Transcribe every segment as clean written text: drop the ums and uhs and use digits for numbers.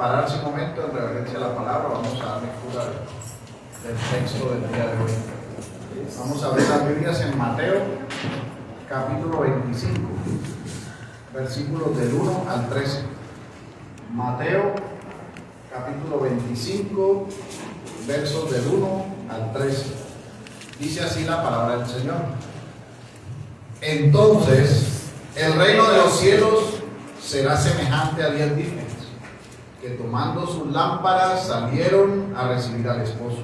pararse un momento en reverencia a la palabra. Vamos a dar lectura del texto del día de hoy. Vamos a ver las Biblias en Mateo, capítulo 25, versículos del 1 al 13. Mateo, capítulo 25, versos del 1 al 13. Dice así la palabra del Señor. Entonces, el reino de los cielos será semejante a 10 vírgenes, que tomando sus lámparas salieron a recibir al esposo.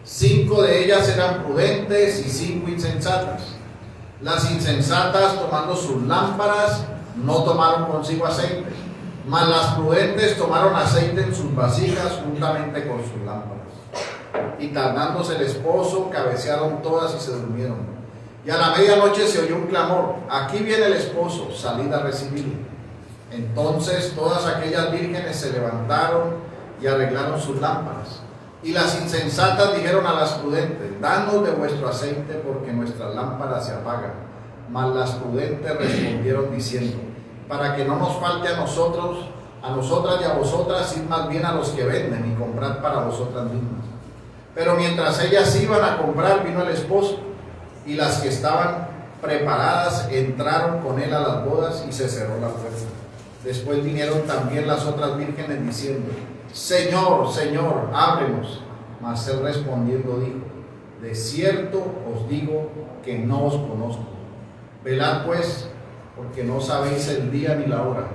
5 de ellas eran prudentes y 5 insensatas. Las insensatas, tomando sus lámparas, no tomaron consigo aceite, mas las prudentes tomaron aceite en sus vasijas juntamente con sus lámparas. Y tardándose el esposo, cabecearon todas y se durmieron. Y a la medianoche se oyó un clamor: aquí viene el esposo, salid a recibirlo. Entonces todas aquellas vírgenes se levantaron y arreglaron sus lámparas. Y las insensatas dijeron a las prudentes: danos de vuestro aceite, porque nuestras lámparas se apagan. Mas las prudentes respondieron diciendo: para que no nos falte a nosotras y a vosotras, id más bien a los que venden y comprad para vosotras mismas. Pero mientras ellas iban a comprar, vino el esposo, y las que estaban preparadas entraron con él a las bodas, y se cerró la puerta. Después vinieron también las otras vírgenes diciendo: Señor, Señor, ábrenos. Mas él respondiendo dijo: de cierto os digo que no os conozco. Velad pues, porque no sabéis el día ni la hora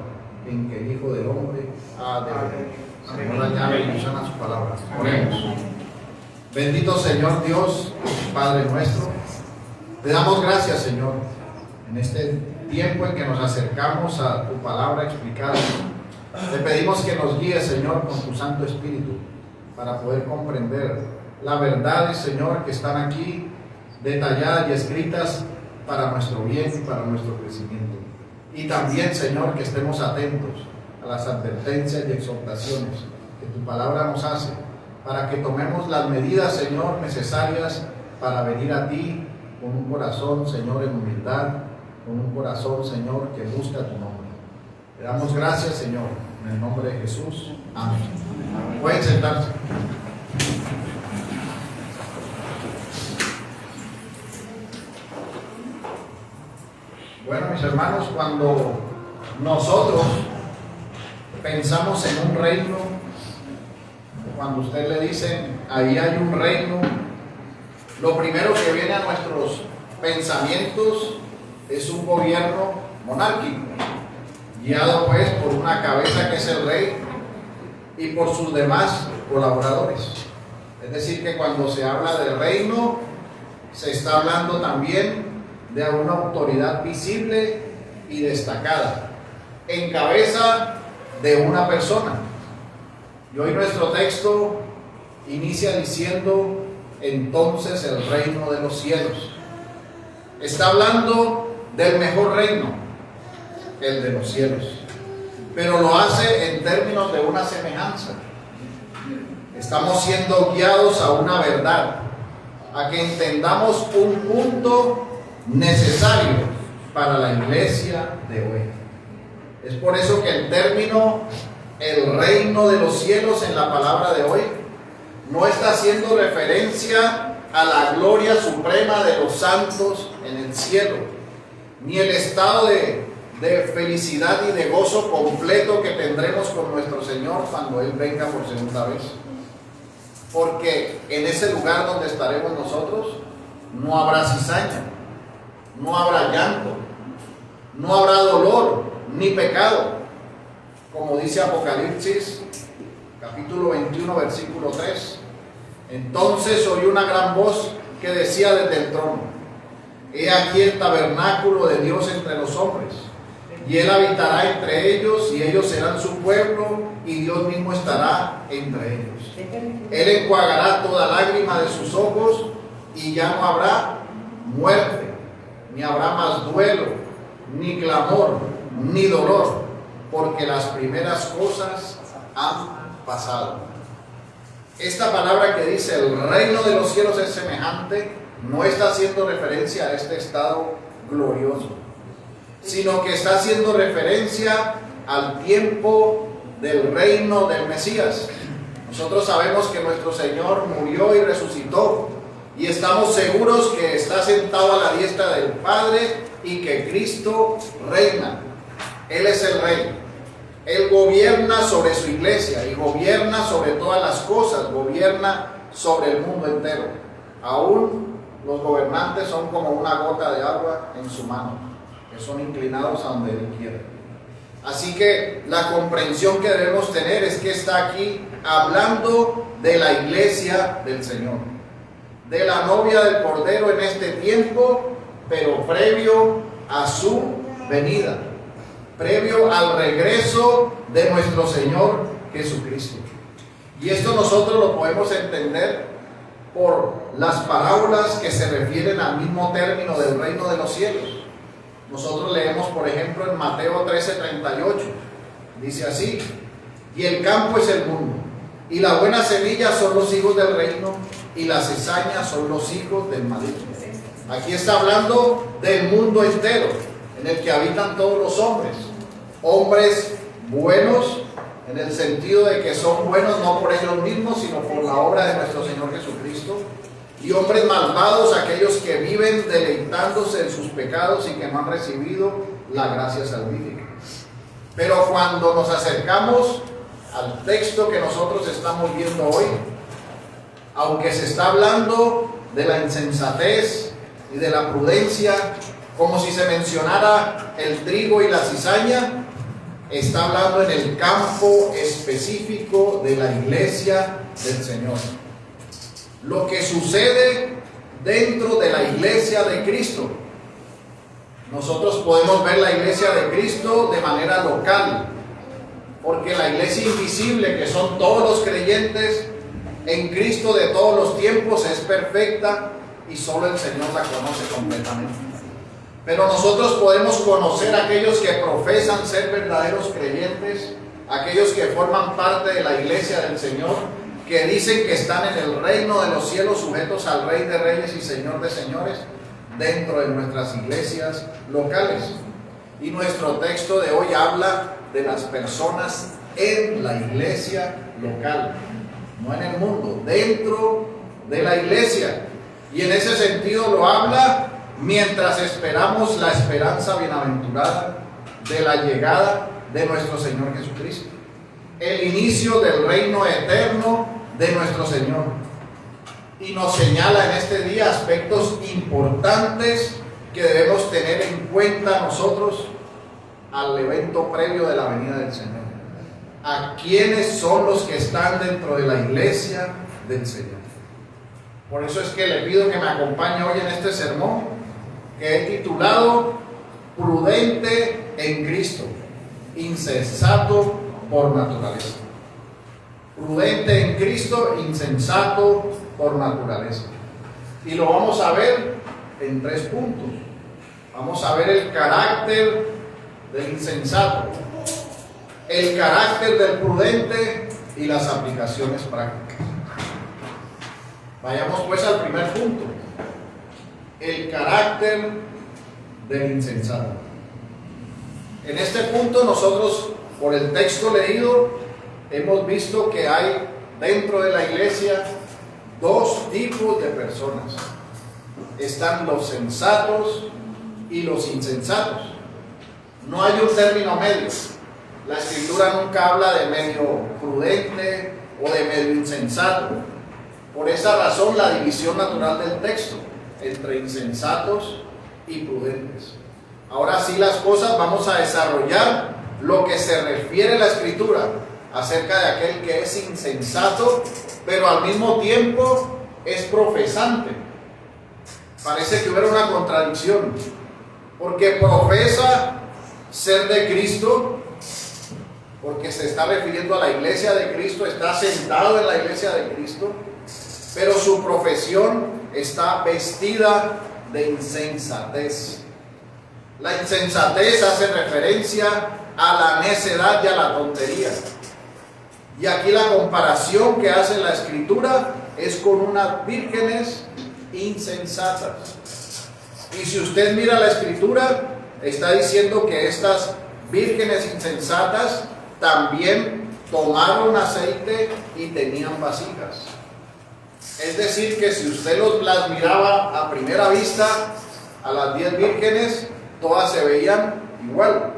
en que el Hijo del Hombre ha de venir. Señor, añade bendición a su palabra. Oremos. Bendito Señor Dios, Padre nuestro, te damos gracias, Señor, en este tiempo en que nos acercamos a tu palabra explicada. Te pedimos que nos guíes, Señor, con tu Santo Espíritu, para poder comprender las verdades, Señor, que están aquí detalladas y escritas para nuestro bien y para nuestro crecimiento. Y también, Señor, que estemos atentos a las advertencias y exhortaciones que tu palabra nos hace, para que tomemos las medidas, Señor, necesarias para venir a ti con un corazón, Señor, en humildad, con un corazón, Señor, que busca tu nombre. Te damos gracias, Señor, en el nombre de Jesús. Amén. Pueden sentarse. Bueno, mis hermanos, cuando nosotros pensamos en un reino, cuando usted le dicen ahí hay un reino, lo primero que viene a nuestros pensamientos es un gobierno monárquico, guiado pues por una cabeza que es el rey y por sus demás colaboradores. Es decir, que cuando se habla del reino, se está hablando también de una autoridad visible y destacada, en cabeza de una persona. Y hoy nuestro texto inicia diciendo: entonces el reino de los cielos. Está hablando del mejor reino, el de los cielos, pero lo hace en términos de una semejanza. Estamos siendo guiados a una verdad, a que entendamos un punto necesario para la iglesia de hoy. Es por eso que el término el reino de los cielos en la palabra de hoy no está haciendo referencia a la gloria suprema de los santos en el cielo, ni el estado de felicidad y de gozo completo que tendremos con nuestro Señor cuando Él venga por segunda vez. Porque en ese lugar donde estaremos nosotros no habrá cizaña, no habrá llanto, no habrá dolor ni pecado, como dice Apocalipsis capítulo 21 versículo 3. Entonces oí una gran voz que decía desde el trono: he aquí el tabernáculo de Dios entre los hombres, y Él habitará entre ellos, y ellos serán su pueblo, y Dios mismo estará entre ellos. Él enjuagará toda lágrima de sus ojos, y ya no habrá muerte, ni habrá más duelo, ni clamor, ni dolor, porque las primeras cosas han pasado. Esta palabra que dice el reino de los cielos es semejante, no está haciendo referencia a este estado glorioso, sino que está haciendo referencia al tiempo del reino del Mesías. Nosotros sabemos que nuestro Señor murió y resucitó, y estamos seguros que está sentado a la diestra del Padre y que Cristo reina. Él es el Rey. Él gobierna sobre su iglesia y gobierna sobre todas las cosas, gobierna sobre el mundo entero. Aún los gobernantes son como una gota de agua en su mano, que son inclinados a donde Él quiere. Así que la comprensión que debemos tener es que está aquí hablando de la iglesia del Señor, de la novia del Cordero en este tiempo, pero previo a su venida, previo al regreso de nuestro Señor Jesucristo. Y esto nosotros lo podemos entender por las parábolas que se refieren al mismo término del reino de los cielos. Nosotros leemos, por ejemplo, en Mateo 13:38, dice así: y el campo es el mundo, y la buena semilla son los hijos del reino, y las cizañas son los hijos del maligno. Aquí está hablando del mundo entero, en el que habitan todos los hombres. Hombres buenos, en el sentido de que son buenos no por ellos mismos, sino por la obra de nuestro Señor Jesucristo. Y hombres malvados, aquellos que viven deleitándose en sus pecados y que no han recibido la gracia salvífica. Pero cuando nos acercamos al texto que nosotros estamos viendo hoy, aunque se está hablando de la insensatez y de la prudencia, como si se mencionara el trigo y la cizaña, está hablando en el campo específico de la iglesia del Señor. Lo que sucede dentro de la iglesia de Cristo. Nosotros podemos ver la iglesia de Cristo de manera local, porque la iglesia invisible, que son todos los creyentes en Cristo de todos los tiempos, es perfecta y solo el Señor la conoce completamente. Pero nosotros podemos conocer a aquellos que profesan ser verdaderos creyentes, aquellos que forman parte de la iglesia del Señor, que dicen que están en el reino de los cielos, sujetos al Rey de Reyes y Señor de Señores, dentro de nuestras iglesias locales. Y nuestro texto de hoy habla de las personas en la iglesia local, no en el mundo, dentro de la iglesia. Y en ese sentido lo habla mientras esperamos la esperanza bienaventurada de la llegada de nuestro Señor Jesucristo, el inicio del reino eterno de nuestro Señor. Y nos señala en este día aspectos importantes que debemos tener en cuenta nosotros al evento previo de la venida del Señor. ¿A quiénes son los que están dentro de la iglesia del Señor? Por eso es que le pido que me acompañe hoy en este sermón que he titulado Prudente en Cristo, insensato por naturaleza. Prudente en Cristo, insensato por naturaleza. Y lo vamos a ver en 3 puntos. Vamos a ver el carácter del insensato, el carácter del prudente y las aplicaciones prácticas. Vayamos pues al primer punto, el carácter del insensato. En este punto nosotros, por el texto leído, hemos visto que hay dentro de la iglesia 2 tipos de personas. Están los sensatos y los insensatos. No hay un término medio. La Escritura nunca habla de medio prudente o de medio insensato. Por esa razón la división natural del texto entre insensatos y prudentes. Ahora sí las cosas, vamos a desarrollar lo que se refiere a la Escritura acerca de aquel que es insensato, pero al mismo tiempo es profesante. Parece que hubiera una contradicción, porque profesa ser de Cristo, porque se está refiriendo a la iglesia de Cristo, está sentado en la iglesia de Cristo, pero su profesión está vestida de insensatez. La insensatez hace referencia a la necedad y a la tontería. Y aquí la comparación que hace la Escritura es con unas vírgenes insensatas. Y si usted mira la Escritura, está diciendo que estas vírgenes insensatas también tomaron aceite y tenían vasijas. Es decir, que si usted las miraba a primera vista, a las 10 vírgenes, todas se veían igual.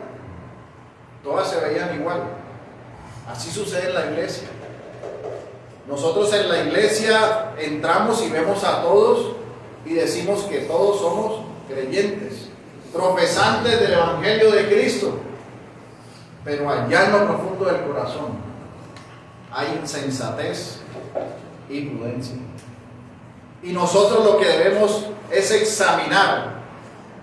Todas se veían igual. Así sucede en la iglesia. Nosotros en la iglesia entramos y vemos a todos y decimos que todos somos creyentes, profesantes del Evangelio de Cristo. Pero allá en lo profundo del corazón hay insensatez y prudencia. Y nosotros lo que debemos es examinar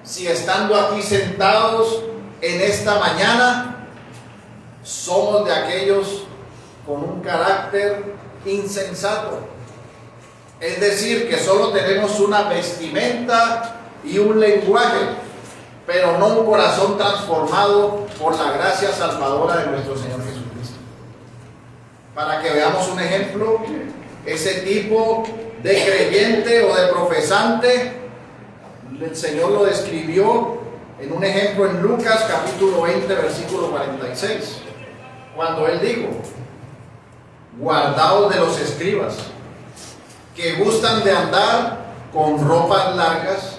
si estando aquí sentados en esta mañana somos de aquellos con un carácter insensato. Es decir, que solo tenemos una vestimenta y un lenguaje, pero no un corazón transformado por la gracia salvadora de nuestro Señor Jesucristo. Para que veamos un ejemplo, ese tipo de creyente o de profesante, el Señor lo describió en un ejemplo en Lucas capítulo 20, versículo 46, cuando Él dijo: guardaos de los escribas, que gustan de andar con ropas largas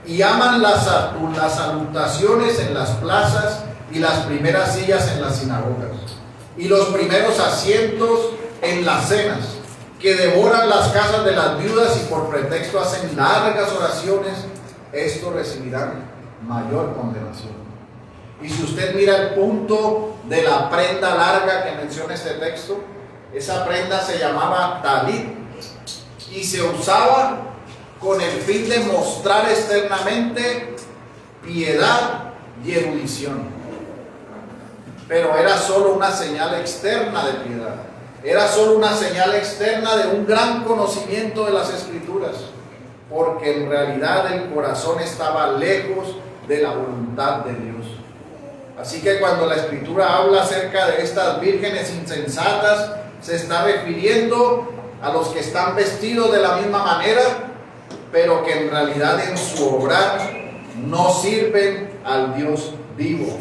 y aman las salutaciones en las plazas y las primeras sillas en las sinagogas y los primeros asientos en las cenas, que devoran las casas de las viudas y por pretexto hacen largas oraciones. Estos recibirán mayor condenación. Y si usted mira el punto de la prenda larga que menciona este texto, esa prenda se llamaba talit y se usaba con el fin de mostrar externamente piedad y erudición. Pero era solo una señal externa de piedad. Era solo una señal externa de un gran conocimiento de las Escrituras, porque en realidad el corazón estaba lejos de la voluntad de Dios. Así que cuando la Escritura habla acerca de estas vírgenes insensatas, se está refiriendo a los que están vestidos de la misma manera, pero que en realidad en su obrar no sirven al Dios vivo.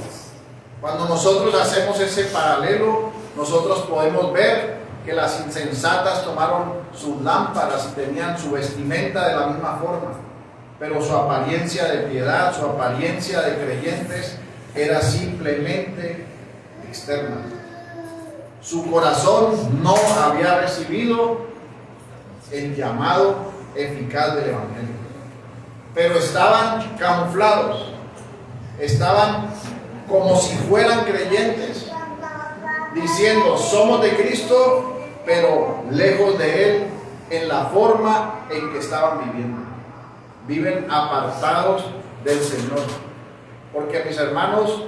Cuando nosotros hacemos ese paralelo, nosotros podemos ver que las insensatas tomaron sus lámparas y tenían su vestimenta de la misma forma, pero su apariencia de piedad, su apariencia de creyentes era simplemente externa. Su corazón no había recibido el llamado eficaz del Evangelio, pero estaban camuflados, estaban como si fueran creyentes, diciendo somos de Cristo, pero lejos de Él en la forma en que estaban viviendo. Viven apartados del Señor, porque mis hermanos,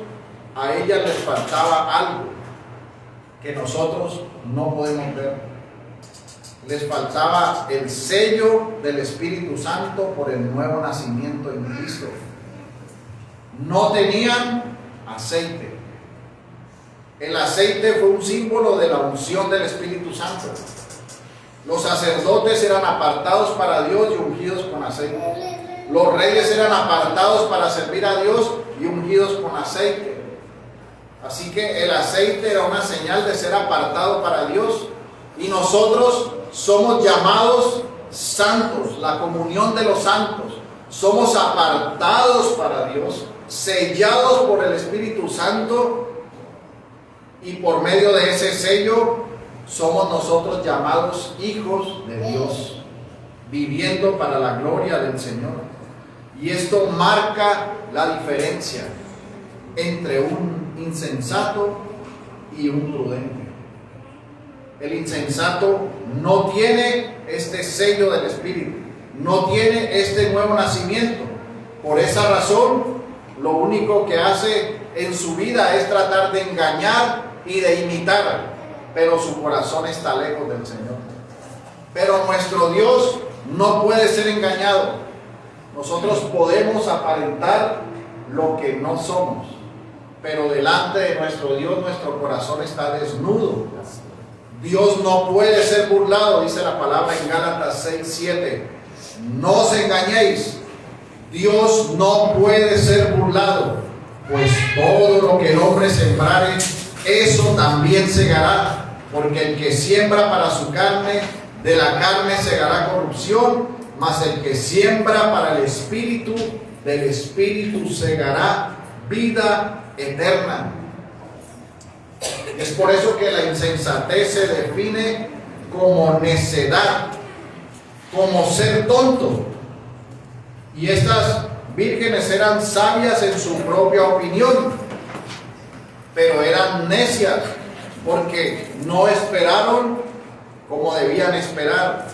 a ellas les faltaba algo que nosotros no podemos ver. Les faltaba el sello del Espíritu Santo por el nuevo nacimiento en Cristo. No tenían aceite. El aceite fue un símbolo de la unción del Espíritu Santo. Los sacerdotes eran apartados para Dios y ungidos con aceite. Los reyes eran apartados para servir a Dios y ungidos con aceite. Así que el aceite era una señal de ser apartado para Dios. Y nosotros somos llamados santos, la comunión de los santos. Somos apartados para Dios, sellados por el Espíritu Santo, y por medio de ese sello somos nosotros llamados hijos de Dios, viviendo para la gloria del Señor. Y esto marca la diferencia entre un insensato y un prudente. El insensato no tiene este sello del Espíritu, no tiene este nuevo nacimiento. Por esa razón, lo único que hace en su vida es tratar de engañar y de imitar, pero su corazón está lejos del Señor. Pero nuestro Dios no puede ser engañado. Nosotros podemos aparentar lo que no somos, pero delante de nuestro Dios nuestro corazón está desnudo. Dios no puede ser burlado, dice la palabra en Gálatas 6:7. No os engañéis, Dios no puede ser burlado, pues todo lo que el hombre sembrare, eso también segará. Porque el que siembra para su carne, de la carne segará corrupción, mas el que siembra para el Espíritu, del Espíritu segará vida eterna. Es por eso que la insensatez se define como necedad, como ser tonto. Y estas vírgenes eran sabias en su propia opinión, pero eran necias porque no esperaron como debían esperar.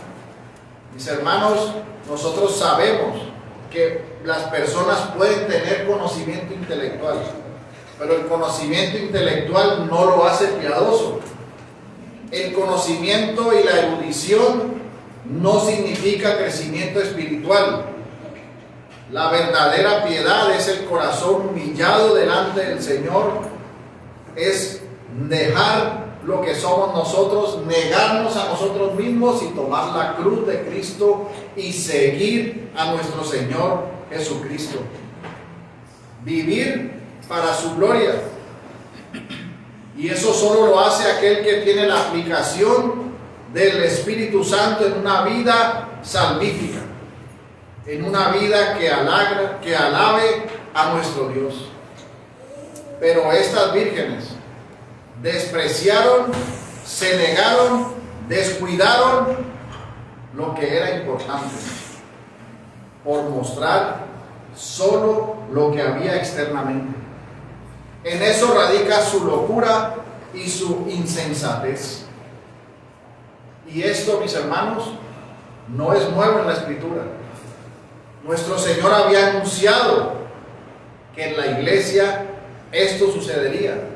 Mis hermanos, nosotros sabemos que las personas pueden tener conocimiento intelectual, pero el conocimiento intelectual no lo hace piadoso. El conocimiento y la erudición no significa crecimiento espiritual. La verdadera piedad es el corazón humillado delante del Señor, es dejar lo que somos nosotros, negarnos a nosotros mismos y tomar la cruz de Cristo y seguir a nuestro Señor Jesucristo. Vivir para su gloria. Y eso solo lo hace aquel que tiene la aplicación del Espíritu Santo en una vida salvífica, en una vida que alabe a nuestro Dios. Pero estas vírgenes despreciaron, se negaron, descuidaron lo que era importante por mostrar solo lo que había externamente. En eso radica su locura y su insensatez. Y esto, mis hermanos, no es nuevo en la Escritura. Nuestro Señor había anunciado que en la iglesia esto sucedería.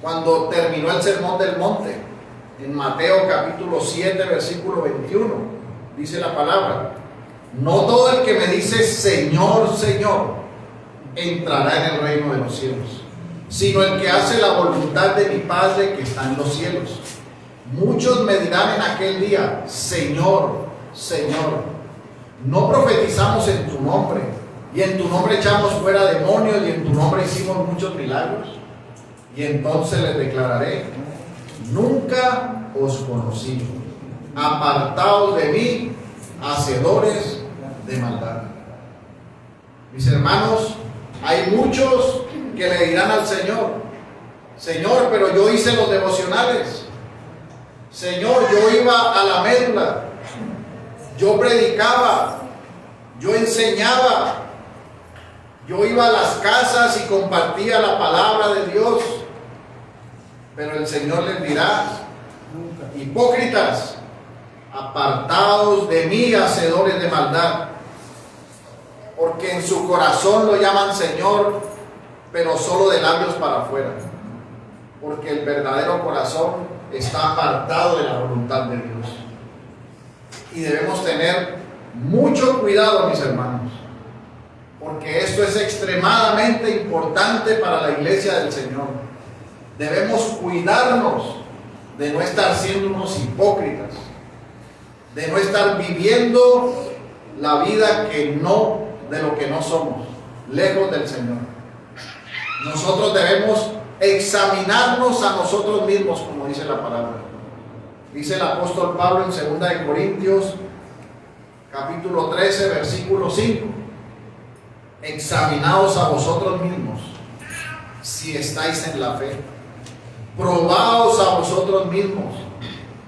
Cuando terminó el Sermón del Monte, en Mateo capítulo 7, versículo 21, dice la palabra: no todo el que me dice Señor, Señor, entrará en el reino de los cielos, sino el que hace la voluntad de mi Padre que está en los cielos. Muchos me dirán en aquel día: Señor, Señor, no profetizamos en tu nombre, y en tu nombre echamos fuera demonios, y en tu nombre hicimos muchos milagros. Y entonces les declararé: nunca os conocí, apartaos de mí, hacedores de maldad. Mis hermanos, hay muchos que le dirán al Señor: Señor, pero yo hice los devocionales, Señor, yo iba a la médula, yo predicaba, yo enseñaba, yo iba a las casas y compartía la palabra de Dios. Pero el Señor les dirá: hipócritas, apartados de mí, hacedores de maldad. Porque en su corazón lo llaman Señor, pero solo de labios para afuera. Porque el verdadero corazón está apartado de la voluntad de Dios. Y debemos tener mucho cuidado, mis hermanos, porque esto es extremadamente importante para la iglesia del Señor. Debemos cuidarnos de no estar siendo unos hipócritas, de no estar viviendo la vida de lo que no somos, lejos del Señor. Nosotros debemos examinarnos a nosotros mismos, como dice la palabra. Dice el apóstol Pablo en 2 de Corintios, capítulo 13, versículo 5. Examinaos a vosotros mismos si estáis en la fe. Probaos a vosotros mismos,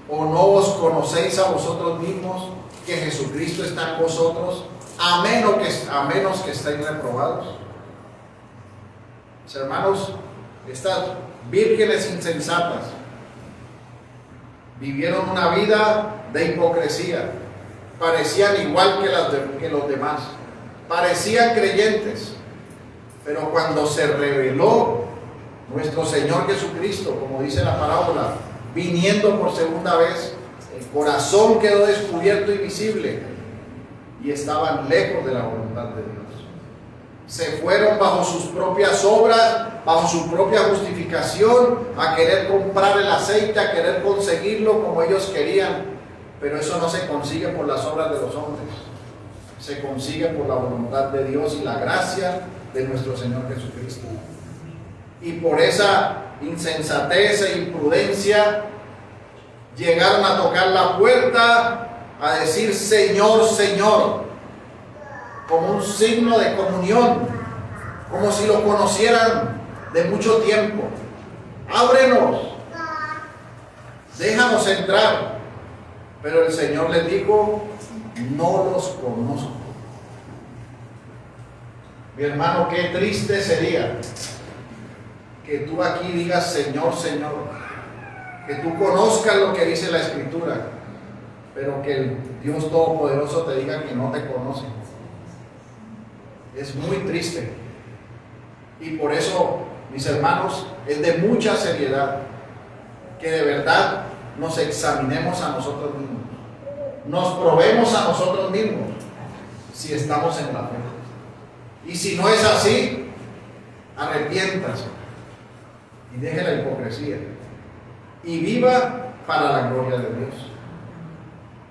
o no os conocéis a vosotros mismos que Jesucristo está en vosotros, a menos que estéis reprobados. Mis hermanos, estas vírgenes insensatas vivieron una vida de hipocresía, parecían igual que los demás, parecían creyentes, pero cuando se reveló nuestro Señor Jesucristo, como dice la parábola, viniendo por segunda vez, el corazón quedó descubierto y visible, y estaban lejos de la voluntad de Dios. Se fueron bajo sus propias obras, bajo su propia justificación, a querer comprar el aceite, a querer conseguirlo como ellos querían. Pero eso no se consigue por las obras de los hombres, se consigue por la voluntad de Dios y la gracia de nuestro Señor Jesucristo. Y por esa insensatez e imprudencia Llegaron a tocar la puerta, a decir Señor, Señor, como un signo de comunión, como si lo conocieran de mucho tiempo. Ábrenos, déjanos entrar. Pero el Señor les dijo, no los conozco. Mi hermano, qué triste sería que tú aquí digas Señor, Señor, que tú conozcas lo que dice la Escritura, pero que el Dios Todopoderoso te diga que no te conoce. Es muy triste. Y por eso, mis hermanos, es de mucha seriedad que de verdad nos examinemos a nosotros mismos, nos probemos a nosotros mismos si estamos en la fe. Y si no es así, arrepiéntase y deje la hipocresía y viva para la gloria de Dios.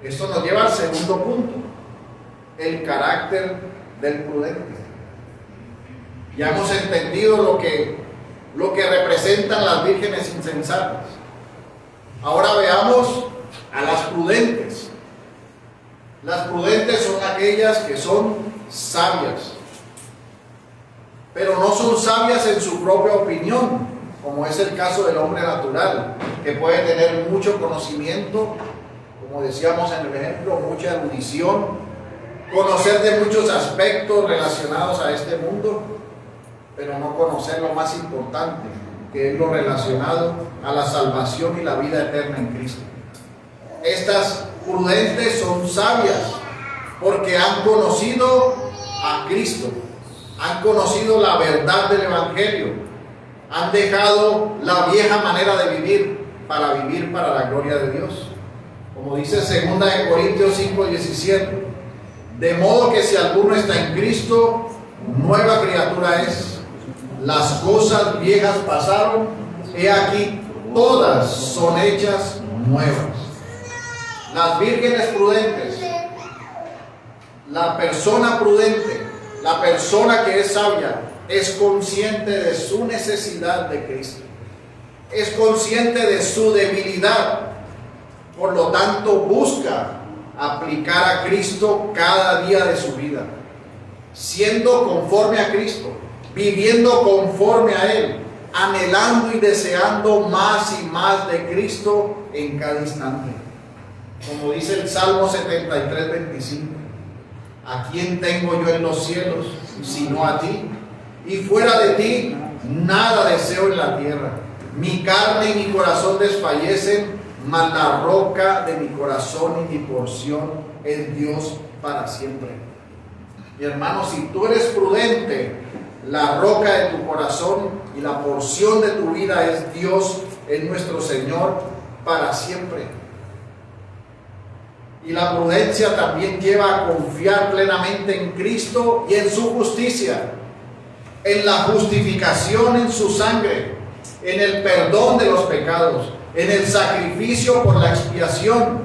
Esto nos lleva al segundo punto, el carácter del prudente. Ya hemos entendido lo que representan las vírgenes insensatas. Ahora veamos a las prudentes. Las prudentes son aquellas que son sabias, pero no son sabias en su propia opinión, como es el caso del hombre natural, que puede tener mucho conocimiento, como decíamos en el ejemplo, mucha erudición, conocer de muchos aspectos relacionados a este mundo, pero no conocer lo más importante, que es lo relacionado a la salvación y la vida eterna en Cristo. Estas prudentes son sabias porque han conocido a Cristo, han conocido la verdad del Evangelio, han dejado la vieja manera de vivir para la gloria de Dios. Como dice 2 Corintios 5:17, de modo que si alguno está en Cristo, nueva criatura es. Las cosas viejas pasaron, he aquí, todas son hechas nuevas. Las vírgenes prudentes, la persona prudente, la persona que es sabia, es consciente de su necesidad de Cristo, es consciente de su debilidad, por lo tanto busca aplicar a Cristo cada día de su vida, siendo conforme a Cristo, viviendo conforme a Él, anhelando y deseando más y más de Cristo en cada instante. Como dice el Salmo 73:25, ¿a quién tengo yo en los cielos sino a ti? Y fuera de ti nada deseo en la tierra. Mi carne y mi corazón desfallecen, mas la roca de mi corazón y mi porción es Dios para siempre. Mi hermano, si tú eres prudente, la roca de tu corazón y la porción de tu vida es Dios, es nuestro Señor para siempre. Y la prudencia también lleva a confiar plenamente en Cristo y en su justicia, en la justificación en su sangre, en el perdón de los pecados, en el sacrificio por la expiación,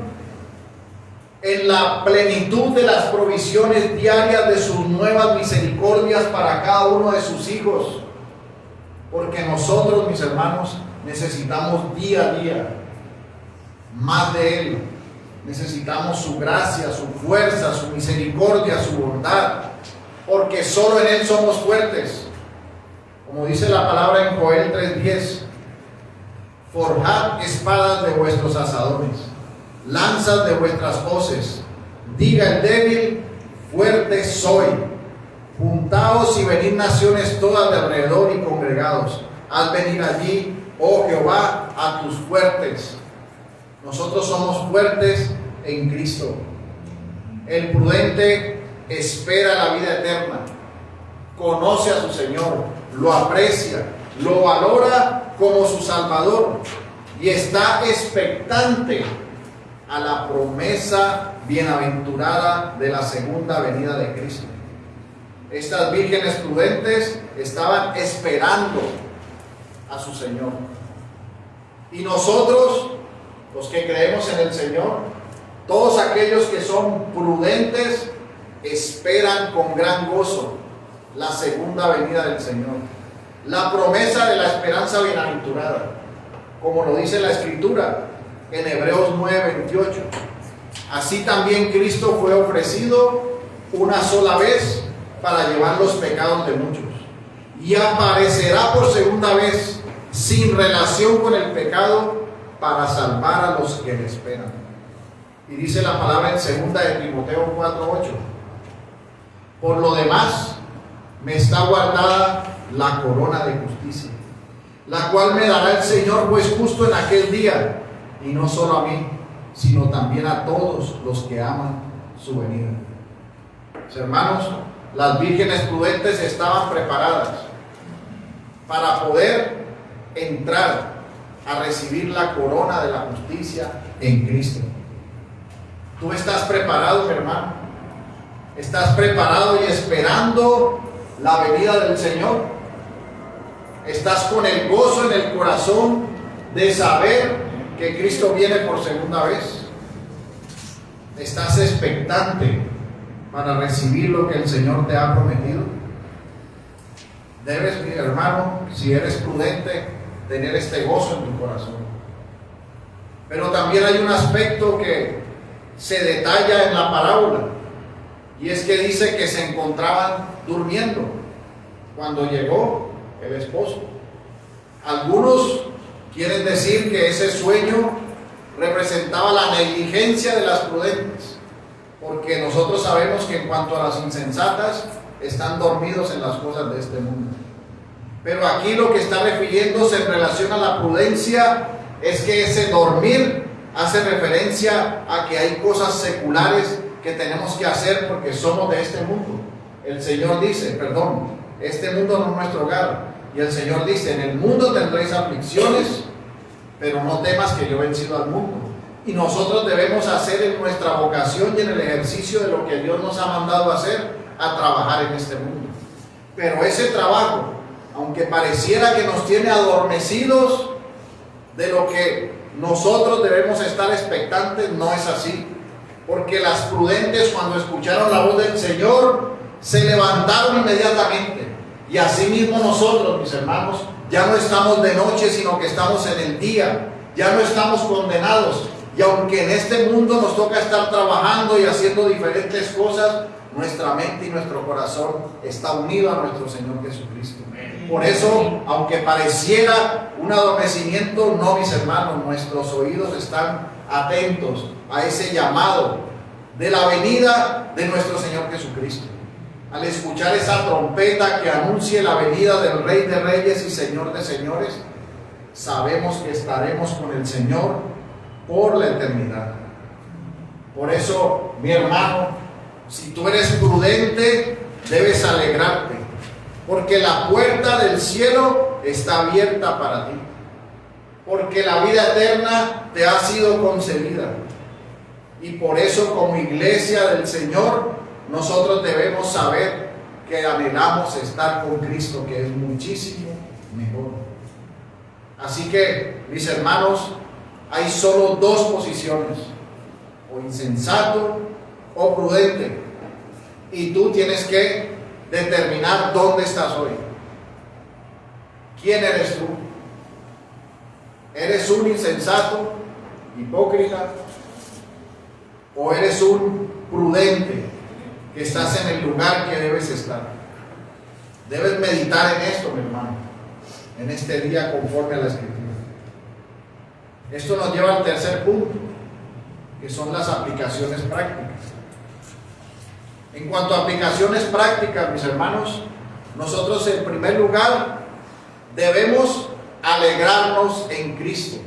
en la plenitud de las provisiones diarias de sus nuevas misericordias para cada uno de sus hijos. Porque nosotros, mis hermanos, necesitamos día a día más de Él. Necesitamos su gracia, su fuerza, su misericordia, su bondad, porque solo en Él somos fuertes. Como dice la palabra en Joel 3:10, forjad espadas de vuestros asadores, lanzas de vuestras hoces. Diga el débil, fuerte soy. Juntaos y venid naciones todas de alrededor y congregados. Haz venir allí, oh Jehová, a tus fuertes. Nosotros somos fuertes en Cristo. El prudente espera la vida eterna, conoce a su Señor, lo aprecia, lo valora como su Salvador y está expectante a la promesa bienaventurada de la segunda venida de Cristo. Estas vírgenes prudentes estaban esperando a su Señor. Y nosotros, los que creemos en el Señor, todos aquellos que son prudentes, esperan con gran gozo la segunda venida del Señor, la promesa de la esperanza bienaventurada. Como lo dice la Escritura, en Hebreos 9:28. Así también Cristo fue ofrecido una sola vez para llevar los pecados de muchos, y aparecerá por segunda vez sin relación con el pecado para salvar a los que le esperan. Y dice la palabra en 2 de Timoteo 4:8: por lo demás me está guardada la corona de justicia, la cual me dará el Señor juez justo en aquel día, y no solo a mí, sino también a todos los que aman su venida. Hermanos, las vírgenes prudentes estaban preparadas para poder entrar a recibir la corona de la justicia en Cristo. ¿Tú estás preparado, mi hermano? ¿Estás preparado y esperando la venida del Señor? ¿Estás con el gozo en el corazón de saber que Cristo viene por segunda vez? ¿Estás expectante para recibir lo que el Señor te ha prometido? Debes, mi hermano, si eres prudente, tener este gozo en tu corazón. Pero también hay un aspecto que se detalla en la parábola, y es que dice que se encontraban durmiendo cuando llegó el esposo. Algunos quieren decir que ese sueño representaba la negligencia de las prudentes, porque nosotros sabemos que en cuanto a las insensatas, están dormidos en las cosas de este mundo. Pero aquí lo que está refiriéndose en relación a la prudencia es que ese dormir hace referencia a que hay cosas seculares que tenemos que hacer porque somos de este mundo. El Señor dice, este mundo no es nuestro hogar, y el Señor dice: en el mundo tendréis aflicciones, pero no temas que yo he vencido al mundo. Y nosotros debemos hacer en nuestra vocación y en el ejercicio de lo que Dios nos ha mandado hacer, a trabajar en este mundo. Pero ese trabajo, aunque pareciera que nos tiene adormecidos de lo que nosotros debemos estar expectantes, no es así. Porque las prudentes, cuando escucharon la voz del Señor, se levantaron inmediatamente. Y así mismo nosotros, mis hermanos, ya no estamos de noche, sino que estamos en el día. Ya no estamos condenados. Y aunque en este mundo nos toca estar trabajando y haciendo diferentes cosas, nuestra mente y nuestro corazón está unido a nuestro Señor Jesucristo. Por eso, aunque pareciera un adormecimiento, no, mis hermanos, nuestros oídos están atentos a ese llamado de la venida de nuestro Señor Jesucristo. Al escuchar esa trompeta que anuncie la venida del Rey de Reyes y Señor de Señores, sabemos que estaremos con el Señor por la eternidad. Por eso, mi hermano, si tú eres prudente, debes alegrarte, porque la puerta del cielo está abierta para ti, porque la vida eterna te ha sido concedida. Y por eso, como iglesia del Señor, nosotros debemos saber que anhelamos estar con Cristo, que es muchísimo mejor. Así que, mis hermanos, hay solo dos posiciones: o insensato o prudente, y tú tienes que determinar dónde estás hoy. ¿Quién eres tú? ¿Eres un insensato, hipócrita, o eres un prudente que estás en el lugar que debes estar? Debes meditar en esto, mi hermano, en este día conforme a la Escritura. Esto nos lleva al tercer punto, que son las aplicaciones prácticas. En cuanto a aplicaciones prácticas, mis hermanos, nosotros en primer lugar debemos alegrarnos en Cristo.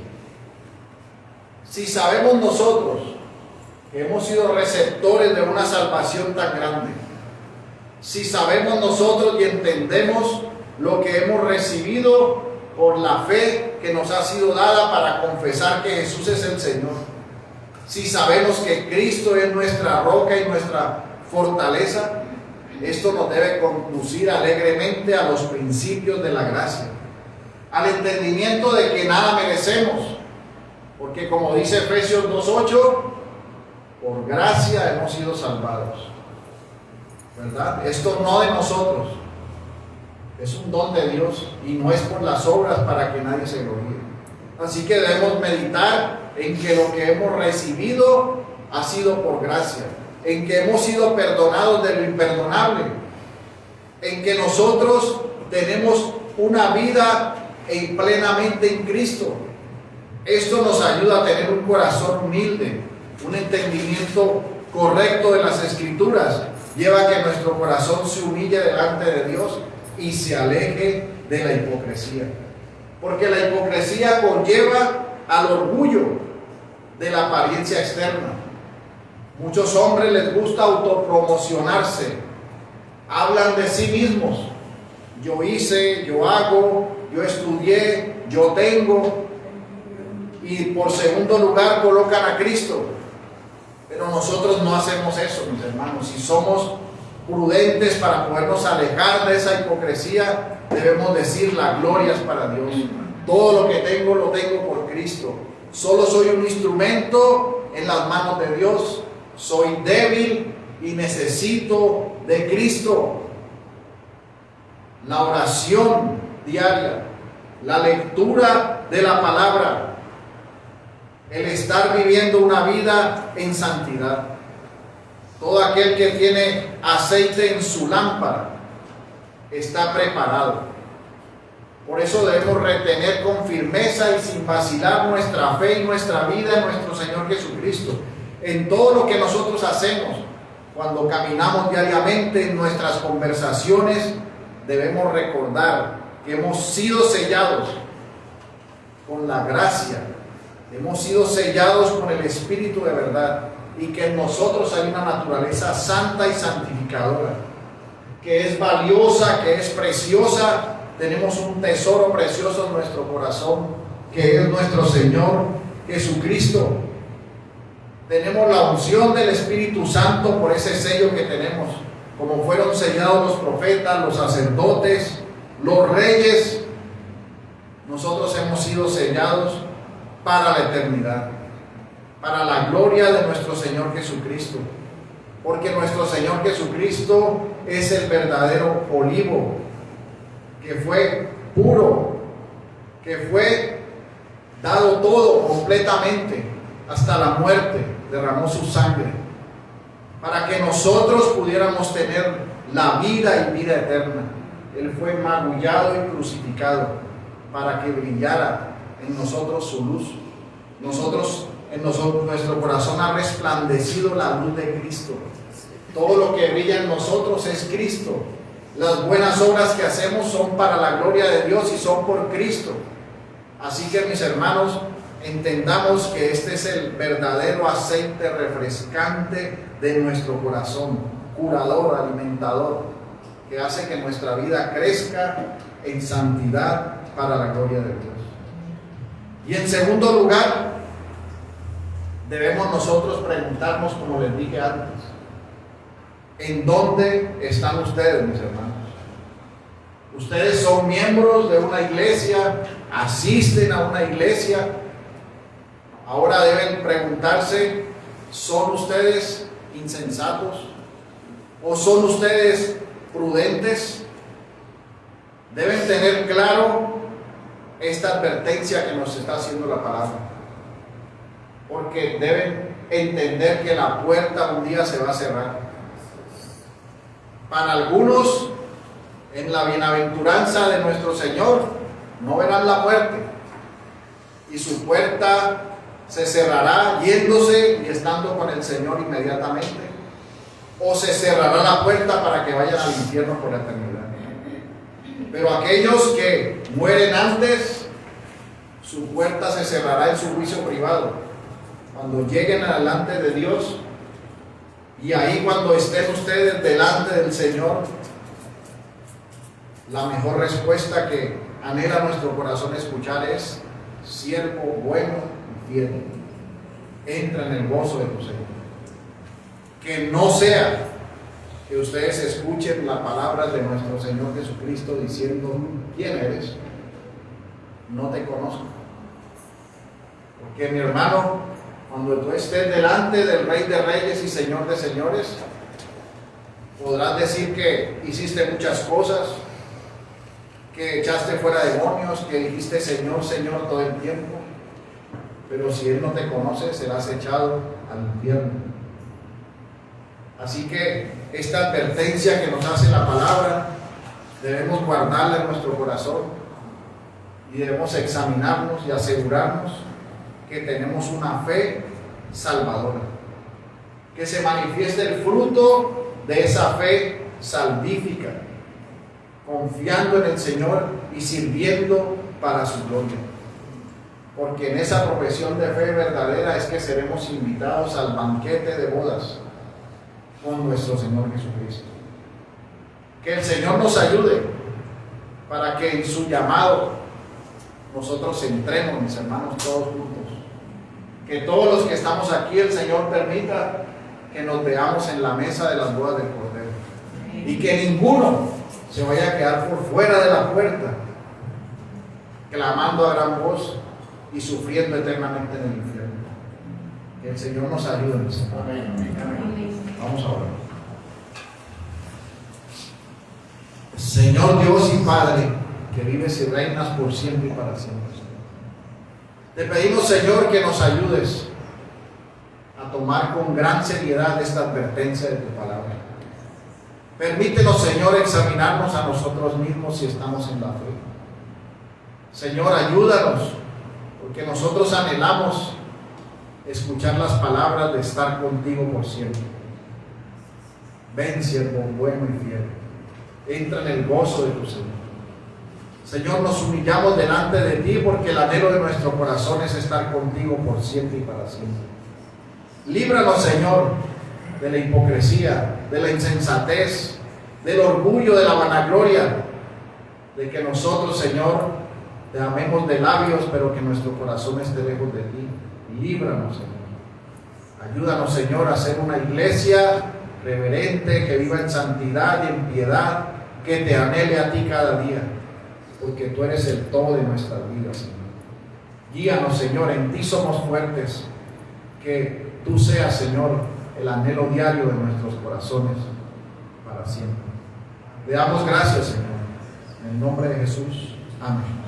Si sabemos nosotros que hemos sido receptores de una salvación tan grande, si sabemos nosotros y entendemos lo que hemos recibido por la fe que nos ha sido dada para confesar que Jesús es el Señor, si sabemos que Cristo es nuestra roca y nuestra fortaleza, esto nos debe conducir alegremente a los principios de la gracia, al entendimiento de que nada merecemos, porque como dice Efesios 2:8, por gracia hemos sido salvados, ¿verdad? Esto no de nosotros, es un don de Dios y no es por las obras para que nadie se gloríe. Así que debemos meditar en que lo que hemos recibido ha sido por gracia, en que hemos sido perdonados de lo imperdonable, en que nosotros tenemos una vida plenamente en Cristo. Esto nos ayuda a tener un corazón humilde, un entendimiento correcto de las Escrituras, lleva a que nuestro corazón se humille delante de Dios y se aleje de la hipocresía. Porque la hipocresía conlleva al orgullo de la apariencia externa. Muchos hombres les gusta autopromocionarse, hablan de sí mismos. Yo hice, yo hago, yo estudié, yo tengo, y por segundo lugar colocan a Cristo. Pero nosotros no hacemos eso, mis hermanos. Si somos prudentes para podernos alejar de esa hipocresía, debemos decir: la gloria es para Dios. Todo lo que tengo lo tengo por Cristo. Solo soy un instrumento en las manos de Dios. Soy débil y necesito de Cristo. La oración diaria, la lectura de la palabra, el estar viviendo una vida en santidad. Todo aquel que tiene aceite en su lámpara está preparado. Por eso debemos retener con firmeza y sin vacilar nuestra fe y nuestra vida en nuestro Señor Jesucristo. En todo lo que nosotros hacemos, cuando caminamos diariamente, en nuestras conversaciones, debemos recordar que hemos sido sellados con la gracia, hemos sido sellados con el Espíritu de verdad, y que en nosotros hay una naturaleza santa y santificadora, que es valiosa, que es preciosa. Tenemos un tesoro precioso en nuestro corazón, que es nuestro Señor Jesucristo. Tenemos la unción del Espíritu Santo por ese sello que tenemos, como fueron sellados los profetas, los sacerdotes, los reyes. Nosotros hemos sido sellados para la eternidad, para la gloria de nuestro Señor Jesucristo, porque nuestro Señor Jesucristo es el verdadero olivo, que fue puro, que fue dado todo completamente hasta la muerte, derramó su sangre para que nosotros pudiéramos tener la vida y vida eterna. Él fue magullado y crucificado para que brillara en nosotros su luz. Nuestro corazón ha resplandecido la luz de Cristo. Todo lo que brilla en nosotros es Cristo. Las buenas obras que hacemos son para la gloria de Dios y son por Cristo. Así que, mis hermanos, entendamos que este es el verdadero aceite refrescante de nuestro corazón, curador, alimentador, que hace que nuestra vida crezca en santidad para la gloria de Dios. Y en segundo lugar, debemos nosotros preguntarnos, como les dije antes, ¿en dónde están ustedes, mis hermanos? Ustedes son miembros de una iglesia, asisten a una iglesia. Ahora deben preguntarse: ¿son ustedes insensatos? ¿O son ustedes prudentes? Deben tener claro esta advertencia que nos está haciendo la palabra, porque deben entender que la puerta un día se va a cerrar. Para algunos, en la bienaventuranza de nuestro Señor, no verán la muerte, y su puerta se cerrará yéndose y estando con el Señor inmediatamente, o se cerrará la puerta para que vayan al infierno por la eternidad. Pero aquellos que mueren antes, su puerta se cerrará en su juicio privado, cuando lleguen delante de Dios. Y ahí, cuando estén ustedes delante del Señor, la mejor respuesta que anhela nuestro corazón escuchar es: siervo bueno y fiel, entra en el gozo de tu Señor. Que no sea que ustedes escuchen las palabras de nuestro Señor Jesucristo diciendo: ¿quién eres? No te conozco. Porque, mi hermano, cuando tú estés delante del Rey de Reyes y Señor de Señores, podrás decir que hiciste muchas cosas, que echaste fuera demonios, que dijiste Señor, Señor todo el tiempo. pero si Él no te conoce, serás echado al infierno. Así que esta advertencia que nos hace la palabra, debemos guardarla en nuestro corazón y debemos examinarnos y asegurarnos que tenemos una fe salvadora, que se manifieste el fruto de esa fe salvífica, confiando en el Señor y sirviendo para su gloria. Porque en esa profesión de fe verdadera es que seremos invitados al banquete de bodas con nuestro Señor Jesucristo. Que el Señor nos ayude para que en su llamado nosotros entremos, mis hermanos, todos juntos. Que todos los que estamos aquí, el Señor permita que nos veamos en la mesa de las bodas del Cordero. Y que ninguno se vaya a quedar por fuera de la puerta, clamando a gran voz y sufriendo eternamente en el infierno. Que el Señor nos ayude. Amén. Vamos a orar. Señor Dios y Padre, que vives y reinas por siempre y para siempre, te pedimos, Señor, que nos ayudes a tomar con gran seriedad esta advertencia de tu palabra. Permítenos, Señor, examinarnos a nosotros mismos si estamos en la fe. Señor, ayúdanos, porque nosotros anhelamos escuchar las palabras de estar contigo por siempre. Ven, siervo bueno y fiel, entra en el gozo de tu Señor. Señor, nos humillamos delante de ti porque el anhelo de nuestro corazón es estar contigo por siempre y para siempre. Líbranos, Señor, de la hipocresía, de la insensatez, del orgullo, de la vanagloria, de que nosotros, Señor, te amemos de labios, pero que nuestro corazón esté lejos de ti. Líbranos, Señor. Ayúdanos, Señor, a ser una iglesia reverente, que viva en santidad y en piedad, que te anhele a ti cada día, porque tú eres el todo de nuestras vidas, Señor. Guíanos, Señor, en ti somos fuertes, que tú seas, Señor, el anhelo diario de nuestros corazones para siempre. Le damos gracias, Señor, en el nombre de Jesús. Amén.